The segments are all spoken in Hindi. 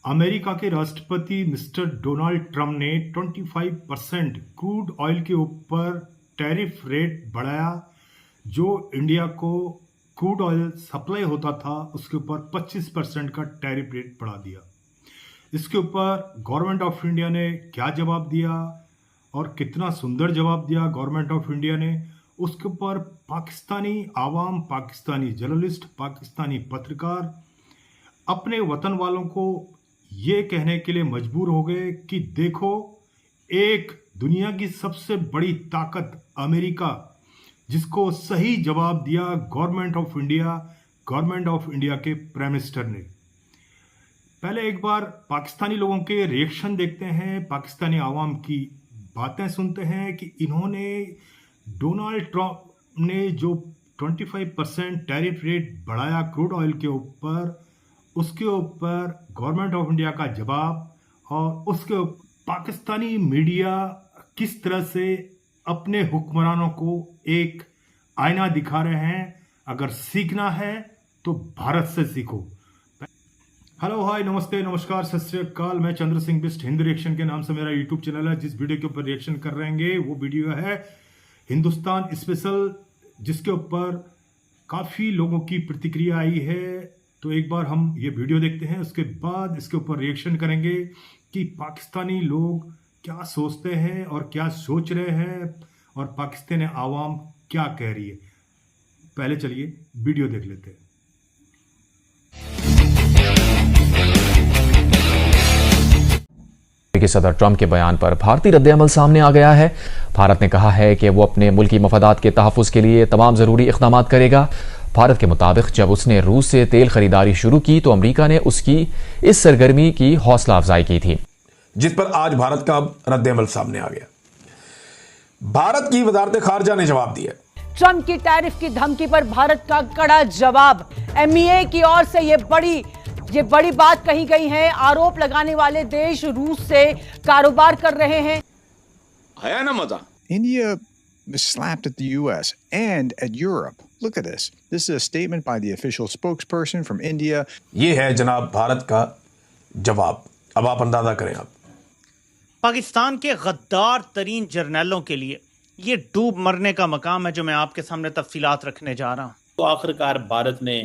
अमेरिका के राष्ट्रपति मिस्टर डोनाल्ड ट्रंप ने 25% क्रूड ऑयल के ऊपर टैरिफ रेट बढ़ाया। जो इंडिया को क्रूड ऑयल सप्लाई होता था उसके ऊपर 25% का टैरिफ रेट बढ़ा दिया। इसके ऊपर गवर्नमेंट ऑफ इंडिया ने क्या जवाब दिया और कितना सुंदर जवाब दिया गवर्नमेंट ऑफ इंडिया ने, उसके ऊपर पाकिस्तानी आवाम, पाकिस्तानी जर्नलिस्ट, पाकिस्तानी पत्रकार अपने वतन वालों को ये कहने के लिए मजबूर हो गए कि देखो, एक दुनिया की सबसे बड़ी ताकत अमेरिका, जिसको सही जवाब दिया गवर्नमेंट ऑफ इंडिया के प्राइम मिनिस्टर ने। पहले एक बार पाकिस्तानी लोगों के रिएक्शन देखते हैं, पाकिस्तानी आवाम की बातें सुनते हैं कि इन्होंने डोनाल्ड ट्रंप ने जो 25% टैरिफ रेट बढ़ाया क्रूड ऑयल के ऊपर, उसके ऊपर गवर्नमेंट ऑफ इंडिया का जवाब और उसके पाकिस्तानी मीडिया किस तरह से अपने हुक्मरानों को एक आईना दिखा रहे हैं। अगर सीखना है तो भारत से सीखो। हेलो, हाय, नमस्ते, नमस्कार, सत श्री अकाल। मैं चंद्र सिंह बिस्ट हिंद रिएक्शन के नाम से मेरा यूट्यूब चैनल है। जिस वीडियो के ऊपर रिएक्शन कर रहेंगे वो वीडियो है हिंदुस्तान स्पेशल, जिसके ऊपर काफ़ी लोगों की प्रतिक्रिया आई है। तो एक बार हम ये वीडियो देखते हैं, उसके बाद इसके ऊपर रिएक्शन करेंगे कि पाकिस्तानी लोग क्या सोचते हैं और क्या सोच रहे हैं और पाकिस्तानी आवाम क्या कह रही है। पहले चलिए वीडियो देख लेते हैं। कि सदर ट्रंप के बयान पर भारतीय रद्द-ए-अमल सामने आ गया है। भारत ने कहा है कि वो अपने मुल्की मफादात के तहफ़्फ़ुज़ के लिए तमाम ज़रूरी इक़दाम करेगा। भारत के मुताबिक जब उसने रूस से तेल खरीदारी शुरू की तो अमेरिका ने उसकी इस सरगर्मी की हौसला अफजाई की थी, जिस पर आज भारत का रद्द-ए-अमल सामने आ गया। भारत की वजारत खारजा ने जवाब दिया। ट्रंप की टैरिफ की धमकी पर भारत का कड़ा जवाब। एमईए की ओर से ये बड़ी बात कही गई है। आरोप लगाने वाले देश रूस से कारोबार कर रहे हैं। आया ना मजा। India slapped at the US and at Europe. Look at this. This is a statement by the official spokesperson from India. ये है जनाब भारत का जवाब। अब आप अंदाजा करें। आप पाकिस्तान के गद्दार तरीन जर्नैलों के लिए ये डूब मरने का मकाम है, जो मैं आपके सामने तफसीलात रखने जा रहा हूँ। तो आखिरकार भारत ने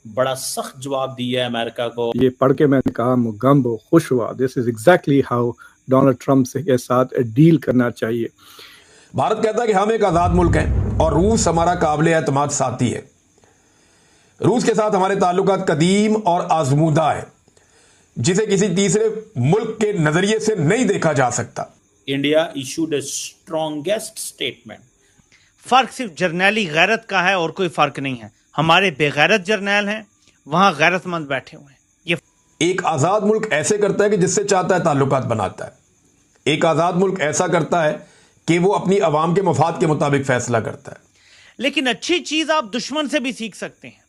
बड़ा सख्त जवाब दिया है अमेरिका को। ये पढ़ के मैंने कहा मुगम्ब खुश हुआ। This is exactly how Donald Trump के साथ डील करना चाहिए। भारत कहता है कि हम एक आजाद मुल्क हैं और रूस हमारा काबिल एतमाद साथी है। रूस के साथ हमारे ताल्लुकात कदीम और आजमूदा है, जिसे किसी तीसरे मुल्क के नजरिए से नहीं देखा जा सकता। इंडिया इशूड ए स्ट्रॉन्गेस्ट स्टेटमेंट। फर्क सिर्फ जर्नैली गैरत का है और कोई फर्क नहीं है। हमारे बेगैरत जर्नैल हैं, वहां गैरतमंद बैठे हुए हैं। ये एक आजाद मुल्क ऐसे करता है कि जिससे चाहता है ताल्लुकात बनाता है। एक आजाद मुल्क ऐसा करता है कि वो अपनी आवाम के मफाद के मुताबिक फैसला करता है। लेकिन अच्छी चीज आप दुश्मन से भी सीख सकते हैं।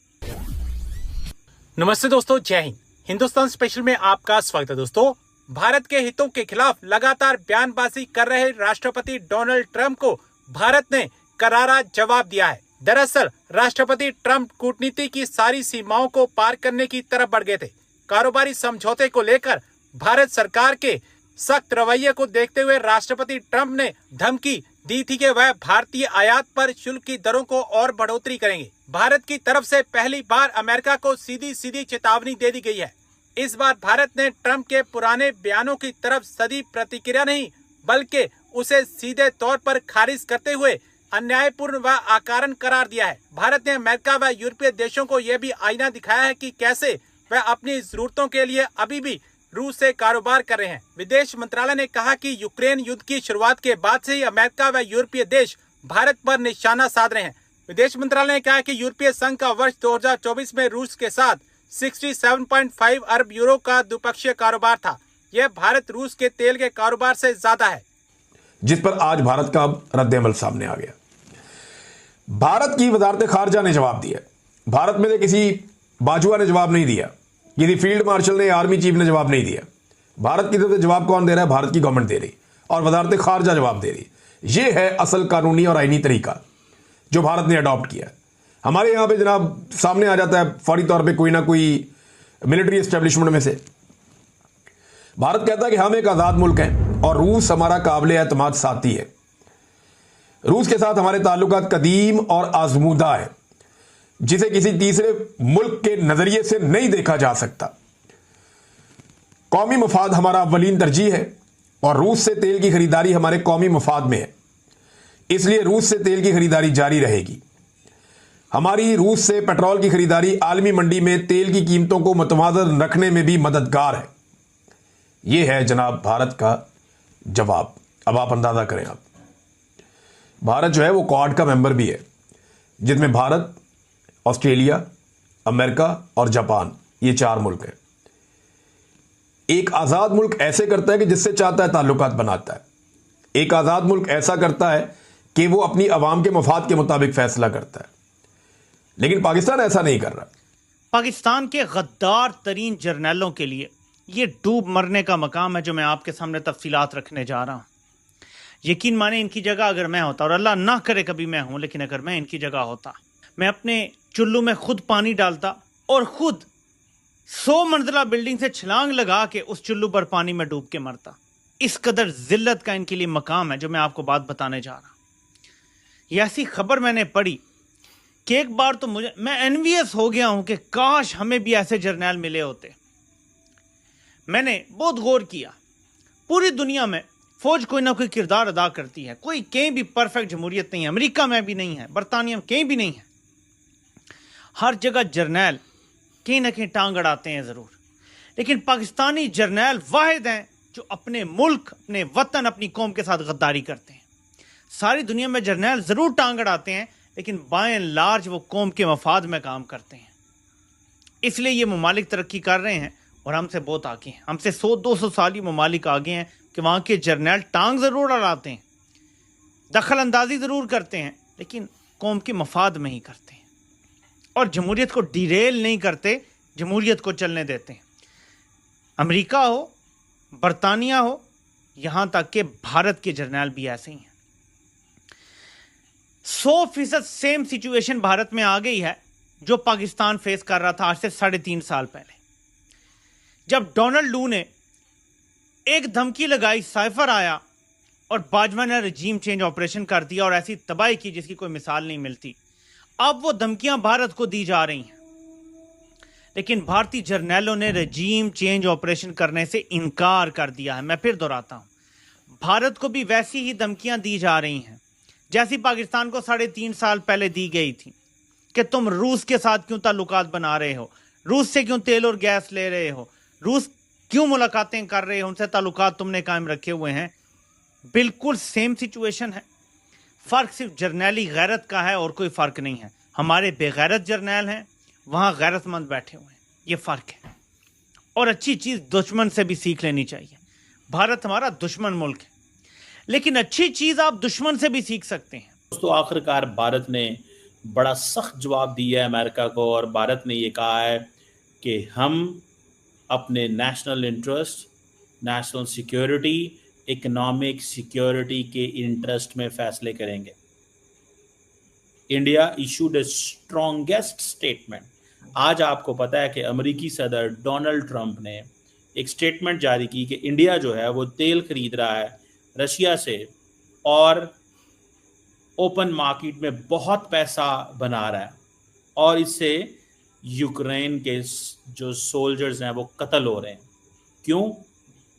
नमस्ते दोस्तों, जय हिंद। हिंदुस्तान स्पेशल में आपका स्वागत है। दोस्तों, भारत के हितों के खिलाफ लगातार बयानबाजी कर रहे राष्ट्रपति डोनाल्ड ट्रंप को भारत ने करारा जवाब दिया है। दरअसल राष्ट्रपति ट्रंप कूटनीति की सारी सीमाओं को पार करने की तरफ बढ़ गए थे। कारोबारी समझौते को लेकर भारत सरकार के सख्त रवैये को देखते हुए राष्ट्रपति ट्रंप ने धमकी दी थी कि वह भारतीय आयात पर शुल्क की दरों को और बढ़ोतरी करेंगे। भारत की तरफ से पहली बार अमेरिका को सीधी चेतावनी दे दी गई है। इस बार भारत ने ट्रंप के पुराने बयानों की तरफ सदी प्रतिक्रिया नहीं, बल्कि उसे सीधे तौर पर खारिज करते हुए अन्यायपूर्ण व अकारण करार दिया है। भारत ने अमेरिका व यूरोपीय देशों को यह भी आईना दिखाया है कि कैसे वह अपनी जरूरतों के लिए अभी भी रूस से कारोबार कर रहे हैं। विदेश मंत्रालय ने कहा कि यूक्रेन युद्ध की शुरुआत के बाद से ही अमेरिका व यूरोपीय देश भारत पर निशाना साध रहे हैं। विदेश मंत्रालय ने कहा कि यूरोपीय संघ का वर्ष 2024 में रूस के साथ 67.5 अरब यूरो का द्विपक्षीय कारोबार था। यह भारत रूस के तेल के कारोबार से ज्यादा है, जिस पर आज भारत का रद्द-ए-अमल सामने आ गया। भारत की वजारत खारजा ने जवाब दिया। भारत में से किसी बाजुआ ने जवाब नहीं दिया, किसी फील्ड मार्शल ने, आर्मी चीफ ने जवाब नहीं दिया। भारत की तरफ से जवाब कौन दे रहा है? भारत की गवर्नमेंट दे रही और वजारत खारजा जवाब दे रही। यह है असल कानूनी और आईनी तरीका जो भारत ने अडॉप्ट किया है। हमारे यहाँ पे जनाब सामने आ जाता है फौरी तौर पे कोई ना कोई मिलिट्री एस्टेब्लिशमेंट में से भारत कहता है कि हम एक आज़ाद मुल्क हैं और रूस हमारा काबिल एतमाद साथी है। रूस के साथ हमारे ताल्लुकात कदीम और आजमूदा है, जिसे किसी तीसरे मुल्क के नजरिए से नहीं देखा जा सकता। कौमी मफाद हमारा अव्वलीन तरजीह है और रूस से तेल की खरीदारी हमारे कौमी मफाद में है, इसलिए रूस से तेल की खरीदारी जारी रहेगी। हमारी रूस से पेट्रोल की खरीदारी आलमी मंडी में तेल की कीमतों को मुतवाज़न रखने में भी मददगार है। यह है जनाब भारत का जवाब। अब आप अंदाजा करें, आप भारत जो है वो क्वाड का मेंबर भी है, जिसमें भारत, ऑस्ट्रेलिया, अमेरिका और जापान, ये 4 मुल्क हैं। एक आज़ाद मुल्क ऐसे करता है कि जिससे चाहता है ताल्लुकात बनाता है। एक आज़ाद मुल्क ऐसा करता है कि वो अपनी अवाम के मफाद के मुताबिक फैसला करता है, लेकिन पाकिस्तान ऐसा नहीं कर रहा। पाकिस्तान के गद्दार तरीन जर्नैलों के लिए ये डूब मरने का मकाम है जो मैं आपके सामने तफसीलात रखने जा रहा हूँ। यकीन माने इनकी जगह अगर मैं होता, और अल्लाह ना करे कभी मैं हूं, लेकिन अगर मैं इनकी जगह होता, मैं अपने चुल्लू में खुद पानी डालता और खुद 100 मंजिला बिल्डिंग से छलांग लगा के उस चुल्लू पर पानी में डूब के मरता। इस कदर जिल्लत का इनके लिए मकाम है जो मैं आपको बात बताने जा रहा हूं। ये ऐसी खबर मैंने पढ़ी कि एक बार तो मैं एनवियस हो गया हूं कि काश हमें भी ऐसे जर्नैल मिले होते। मैंने बहुत गौर किया, पूरी दुनिया में फौज कोई ना कोई किरदार अदा करती है। कोई कहीं भी परफेक्ट जमहूरियत नहीं है, अमेरिका में भी नहीं है, बरतानिया में कहीं भी नहीं है। हर जगह जर्नैल कहीं ना कहीं टांग अड़ाते हैं ज़रूर, लेकिन पाकिस्तानी जर्नैल वाहिद हैं जो अपने मुल्क, अपने वतन, अपनी कौम के साथ गद्दारी करते हैं। सारी दुनिया में जर्नैल ज़रूर टांग अड़ाते हैं, लेकिन बाय एंड लार्ज वो कौम के मफाद में काम करते हैं। इसलिए ये ममालिक तरक्की कर रहे हैं और हमसे बहुत आगे हैं। हमसे 100-200 साल ये ममालिक आगे हैं कि वहाँ के जर्नैल टांग ज़रूर अड़ाते हैं, दखल अंदाजी ज़रूर करते हैं, लेकिन कौम के मफाद में ही करते हैं और जमहूरियत को डिरेल नहीं करते, जमहूरियत को चलने देते हैं। अमेरिका हो, बरतानिया हो, यहाँ तक कि भारत के जर्नैल भी ऐसे ही हैं। 100% सेम सिचुएशन भारत में आ गई है जो पाकिस्तान फेस कर रहा था आज से 3.5 साल पहले, जब डोनाल्ड लू ने एक धमकी लगाई, साइफर आया और बाजवा ने रजीम चेंज ऑपरेशन कर दिया और ऐसी तबाही की जिसकी कोई मिसाल नहीं मिलती। अब वो धमकियां भारत को दी जा रही हैं, लेकिन भारतीय जर्नैलों ने रजीम चेंज ऑपरेशन करने से इनकार कर दिया है। मैं फिर दोहराता हूं, भारत को भी वैसी ही धमकियां दी जा रही हैं जैसी पाकिस्तान को 3.5 साल पहले दी गई थी कि तुम रूस के साथ क्यों ताल्लुकात बना रहे हो, रूस से क्यों तेल और गैस ले रहे हो, रूस क्यों मुलाकातें कर रहे हो, उनसे ताल्लुकात तुमने कायम रखे हुए हैं। बिल्कुल सेम सिचुएशन है, फ़र्क सिर्फ जर्नैली गैरत का है और कोई फ़र्क नहीं है। हमारे बेगैरत जर्नैल हैं, वहाँ गैरतमंद बैठे हुए हैं, ये फ़र्क है। और अच्छी चीज़ दुश्मन से भी सीख लेनी चाहिए। भारत हमारा दुश्मन मुल्क है, लेकिन अच्छी चीज़ आप दुश्मन से भी सीख सकते हैं। दोस्तों, आखिरकार भारत ने बड़ा सख्त जवाब दिया है अमेरिका को, और भारत ने ये कहा है कि हम अपने national interest, national security, economic security के इंटरेस्ट में फैसले करेंगे। इंडिया इशूड ए स्ट्रॉन्गेस्ट स्टेटमेंट। आज आपको पता है कि अमेरिकी सदर डोनाल्ड ट्रंप ने एक स्टेटमेंट जारी की कि इंडिया जो है वो तेल खरीद रहा है रशिया से और ओपन मार्केट में बहुत पैसा बना रहा है, और इससे यूक्रेन के जो सोल्जर्स हैं वो कत्ल हो रहे हैं। क्यों?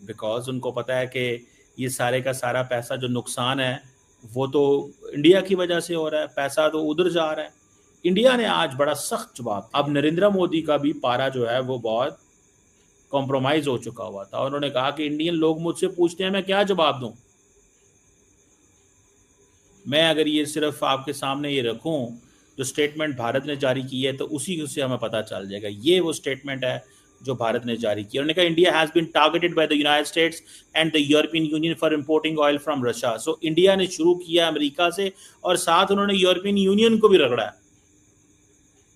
बिकॉज उनको पता है कि ये सारे का सारा पैसा जो नुकसान है वो तो इंडिया की वजह से हो रहा है, पैसा तो उधर जा रहा है। इंडिया ने आज बड़ा सख्त जवाब। अब नरेंद्र मोदी का भी पारा जो है वो बहुत कॉम्प्रोमाइज हो चुका हुआ था। उन्होंने कहा कि इंडियन लोग मुझसे पूछते हैं मैं क्या जवाब दूं। मैं अगर ये सिर्फ आपके सामने ये रखूं जो स्टेटमेंट भारत ने जारी की है तो उसी से हमें पता चल जाएगा। ये वो स्टेटमेंट है जो भारत ने जारी की। उन्होंने कहा India has been targeted by the United States and the European Union for importing oil from Russia. So India ने शुरू किया अमेरिका से और साथ उन्होंने यूरोपियन यूनियन को भी रगड़ा है।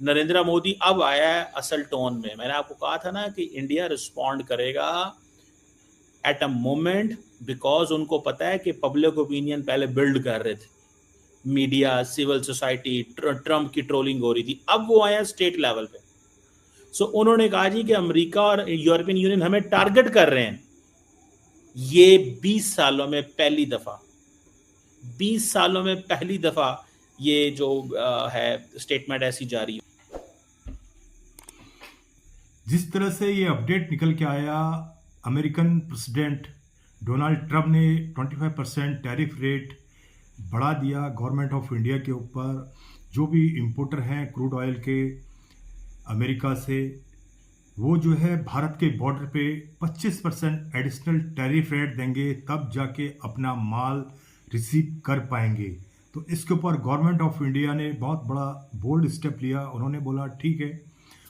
नरेंद्र मोदी अब आया है असल टोन में। मैंने आपको कहा था ना कि इंडिया रिस्पॉन्ड करेगा एट अ मोमेंट, बिकॉज उनको पता है कि पब्लिक ओपिनियन पहले बिल्ड कर रहे थे, मीडिया, सिविल सोसाइटी, ट्रंप की ट्रोलिंग हो रही थी। अब वो आया स्टेट लेवल पे। सो उन्होंने कहा जी कि अमेरिका और यूरोपियन यूनियन हमें टारगेट कर रहे हैं ये 20 सालों में पहली दफा ये जो है स्टेटमेंट ऐसी जारी है। जिस तरह से ये अपडेट निकल के आया, अमेरिकन प्रेसिडेंट डोनाल्ड ट्रंप ने 25% टैरिफ रेट बढ़ा दिया गवर्नमेंट ऑफ इंडिया के ऊपर। जो भी इंपोर्टर हैं क्रूड ऑयल के अमेरिका से, वो जो है भारत के बॉर्डर पे 25% एडिशनल टैरिफ रेट देंगे, तब जाके अपना माल रिसीव कर पाएंगे। तो इसके ऊपर गवर्नमेंट ऑफ इंडिया ने बहुत बड़ा बोल्ड स्टेप लिया। उन्होंने बोला ठीक है,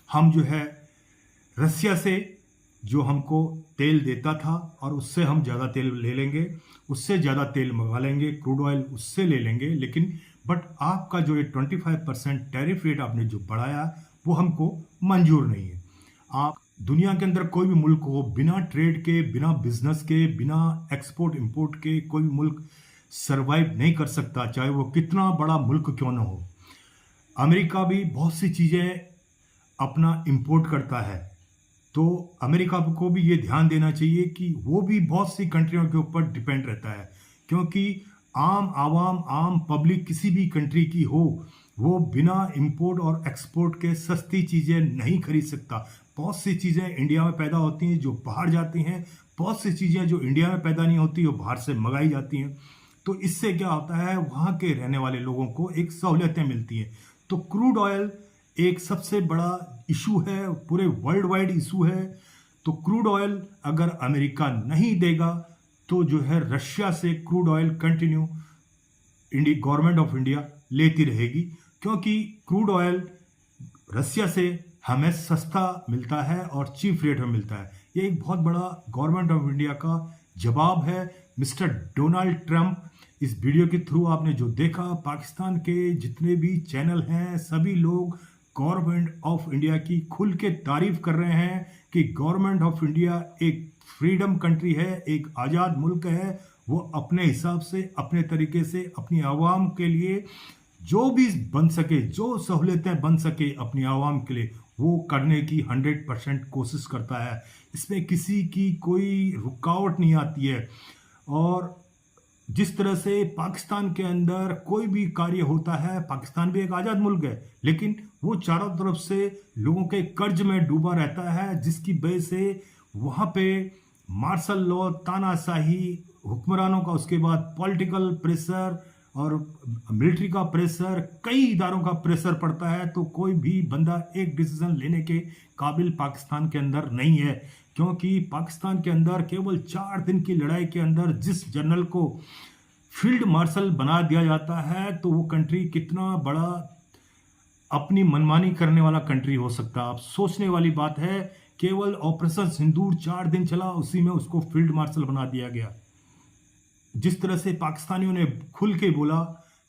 हम जो है रसिया से जो हमको तेल देता था और उससे हम ज़्यादा तेल ले लेंगे, उससे ज़्यादा तेल मंगा लेंगे, क्रूड ऑयल उससे ले लेंगे, लेकिन बट आपका जो ये 25% टैरिफ रेट आपने जो बढ़ाया वो हमको मंजूर नहीं है। आप दुनिया के अंदर कोई भी मुल्क हो, बिना ट्रेड के, बिना बिजनेस के, बिना एक्सपोर्ट इंपोर्ट के कोई भी मुल्क सरवाइव नहीं कर सकता, चाहे वो कितना बड़ा मुल्क क्यों ना हो। अमेरिका भी बहुत सी चीज़ें अपना इंपोर्ट करता है, तो अमेरिका को भी ये ध्यान देना चाहिए कि वो भी बहुत सी कंट्रियों के ऊपर डिपेंड रहता है, क्योंकि आम आवाम, आम पब्लिक किसी भी कंट्री की हो, वो बिना इंपोर्ट और एक्सपोर्ट के सस्ती चीज़ें नहीं खरीद सकता। बहुत सी चीज़ें इंडिया में पैदा होती हैं जो बाहर जाती हैं, बहुत सी चीज़ें जो इंडिया में पैदा नहीं होती वो बाहर से मंगाई जाती हैं। तो इससे क्या होता है, वहाँ के रहने वाले लोगों को एक सहूलियतें मिलती हैं। तो क्रूड ऑयल एक सबसे बड़ा इशू है, पूरे वर्ल्ड वाइड इशू है। तो क्रूड ऑयल अगर अमेरिका नहीं देगा तो जो है रशिया से crude oil continue government of India लेती रहेगी, क्योंकि क्रूड ऑयल रशिया से हमें सस्ता मिलता है और चीप रेट में मिलता है। ये एक बहुत बड़ा गवर्नमेंट ऑफ इंडिया का जवाब है। मिस्टर डोनाल्ड ट्रंप, इस वीडियो के थ्रू आपने जो देखा, पाकिस्तान के जितने भी चैनल हैं सभी लोग गवर्नमेंट ऑफ इंडिया की खुल के तारीफ कर रहे हैं कि गवर्नमेंट ऑफ इंडिया एक फ्रीडम कंट्री है, एक आज़ाद मुल्क है। वो अपने हिसाब से, अपने तरीके से, अपनी आवाम के लिए जो भी बन सके, जो सहूलियतें बन सके अपनी आवाम के लिए, वो करने की 100% कोशिश करता है। इसमें किसी की कोई रुकावट नहीं आती है। और जिस तरह से पाकिस्तान के अंदर कोई भी कार्य होता है, पाकिस्तान भी एक आज़ाद मुल्क है, लेकिन वो चारों तरफ से लोगों के कर्ज में डूबा रहता है, जिसकी वजह से वहाँ पे मार्शल लॉ, तानाशाही हुक्मरानों का, उसके बाद पॉलिटिकल प्रेशर और मिलिट्री का प्रेशर, कई इदारों का प्रेशर पड़ता है। तो कोई भी बंदा एक डिसीजन लेने के काबिल पाकिस्तान के अंदर नहीं है, क्योंकि पाकिस्तान के अंदर केवल 4 दिन की लड़ाई के अंदर जिस जनरल को फील्ड मार्शल बना दिया जाता है, तो वो कंट्री कितना बड़ा अपनी मनमानी करने वाला कंट्री हो सकता है। आप सोचने वाली बात है, केवल ऑपरेशन सिंदूर 4 दिन चला, उसी में उसको फील्ड मार्शल बना दिया गया। जिस तरह से पाकिस्तानियों ने खुल के बोला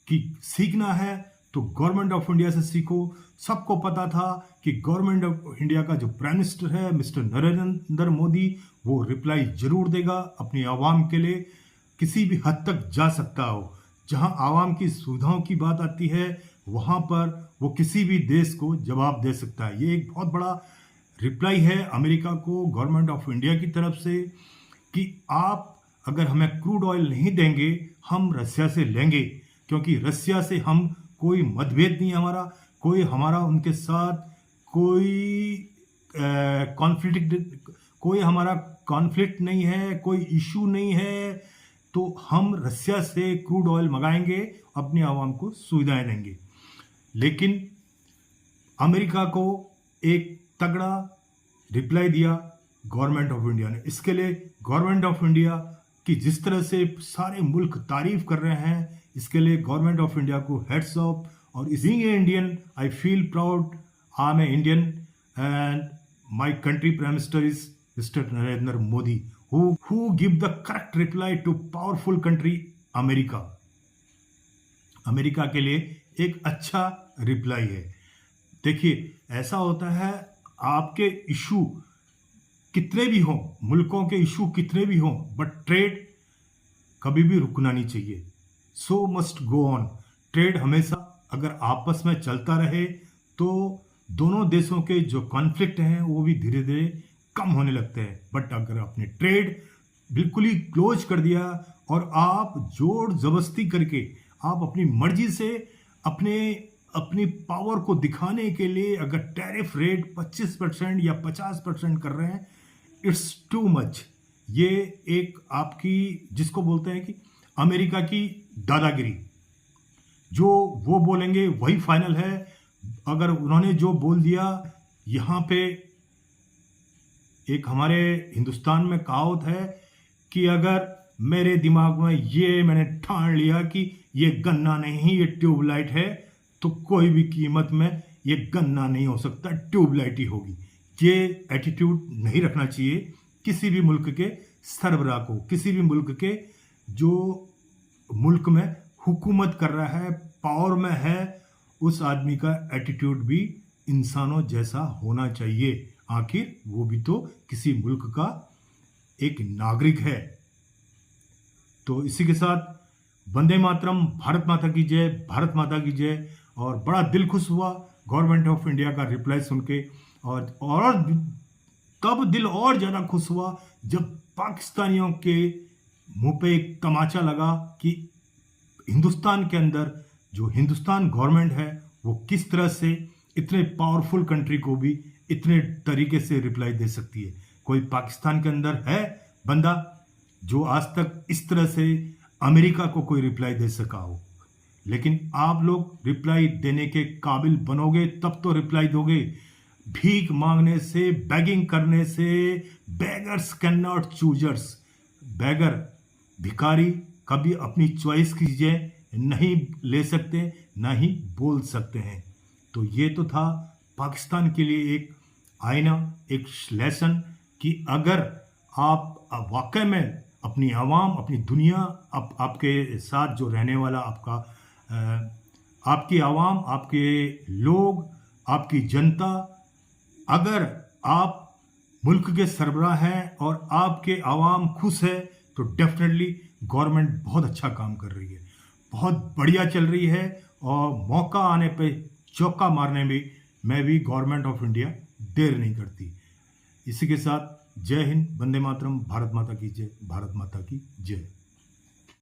कि सीखना है तो गवर्नमेंट ऑफ इंडिया से सीखो। सबको पता था कि गवर्नमेंट ऑफ इंडिया का जो प्राइम मिनिस्टर है मिस्टर नरेंद्र मोदी, वो रिप्लाई जरूर देगा अपनी आवाम के लिए, किसी भी हद तक जा सकता हो। जहां आवाम की सुविधाओं की बात आती है, वहां पर वो किसी भी देश को जवाब दे सकता है। ये एक बहुत बड़ा रिप्लाई है अमेरिका को गवर्नमेंट ऑफ इंडिया की तरफ से कि आप अगर हमें क्रूड ऑयल नहीं देंगे, हम रसिया से लेंगे, क्योंकि रसिया से हम कोई मतभेद नहीं, हमारा उनके साथ कोई कॉन्फ्लिक्ट नहीं है, कोई इशू नहीं है। तो हम रसिया से क्रूड ऑयल मंगाएंगे, अपनी आवाम को सुविधाएं देंगे। लेकिन अमेरिका को एक तगड़ा रिप्लाई दिया गवर्नमेंट ऑफ इंडिया ने। इसके लिए गवर्नमेंट ऑफ इंडिया की जिस तरह से सारे मुल्क तारीफ कर रहे हैं, इसके लिए गवर्नमेंट ऑफ इंडिया को हेड्स ऑफ। और being a Indian, I feel proud, I am a Indian and my country prime minister is mister Narendra Modi, who give the correct reply to powerful country America. America के लिए एक अच्छा रिप्लाई है। देखिए, ऐसा होता है, आपके इशू कितने भी हों, मुल्कों के इशू कितने भी हों, बट ट्रेड कभी भी रुकना नहीं चाहिए। सो मस्ट गो ऑन। ट्रेड हमेशा अगर आपस में चलता रहे तो दोनों देशों के जो कॉन्फ्लिक्ट हैं वो भी धीरे धीरे कम होने लगते हैं। बट अगर आपने ट्रेड बिल्कुल ही क्लोज कर दिया और आप जोर जबरदस्ती करके आप अपनी मर्जी से अपनी पावर को दिखाने के लिए अगर टैरिफ रेट 25% या 50% कर रहे हैं, इट्स टू मच। ये एक आपकी जिसको बोलते हैं कि अमेरिका की दादागिरी, जो वो बोलेंगे वही फाइनल है। अगर उन्होंने जो बोल दिया, यहाँ पे एक हमारे हिंदुस्तान में कहावत है कि अगर मेरे दिमाग में ये मैंने ठान लिया कि ये गन्ना नहीं ये ट्यूबलाइट है, तो कोई भी कीमत में ये गन्ना नहीं हो सकता, ट्यूबलाइट ही होगी। ये एटीट्यूड नहीं रखना चाहिए किसी भी मुल्क के सरबराह को। किसी भी मुल्क के जो मुल्क में हुकूमत कर रहा है, पावर में है, उस आदमी का एटीट्यूड भी इंसानों जैसा होना चाहिए। आखिर वो भी तो किसी मुल्क का एक नागरिक है। तो इसी के साथ वंदे मातरम, भारत माता की जय, भारत माता की जय। और बड़ा दिल खुश हुआ गवर्नमेंट ऑफ इंडिया का रिप्लाई सुन के, और तब दिल और ज़्यादा खुश हुआ जब पाकिस्तानियों के मुंह पे एक तमाचा लगा कि हिंदुस्तान के अंदर जो हिंदुस्तान गवर्नमेंट है वो किस तरह से इतने पावरफुल कंट्री को भी इतने तरीके से रिप्लाई दे सकती है। कोई पाकिस्तान के अंदर है बंदा जो आज तक इस तरह से अमेरिका को कोई रिप्लाई दे सका हो? लेकिन आप लोग रिप्लाई देने के काबिल बनोगे तब तो रिप्लाई दोगे। भीख मांगने से, बैगिंग करने से, बेगर्स कैन नॉट चूजर्स, बेगर भिखारी कभी अपनी चॉइस की चीजें नहीं ले सकते, ना ही बोल सकते हैं। तो ये तो था पाकिस्तान के लिए एक आईना, एक लेसन कि अगर आप वाकई में अपनी आवाम, अपनी दुनिया, आपके साथ जो रहने वाला आपकी आवाम, आपके लोग, आपकी जनता, अगर आप मुल्क के सरबराह हैं और आपके आवाम खुश है, तो डेफिनेटली गवर्नमेंट बहुत अच्छा काम कर रही है, बहुत बढ़िया चल रही है। और मौका आने पे चौका मारने में भी गवर्नमेंट ऑफ इंडिया देर नहीं करती। इसी के साथ जय हिंद, वंदे मातरम, भारत माता की जय, भारत माता की जय।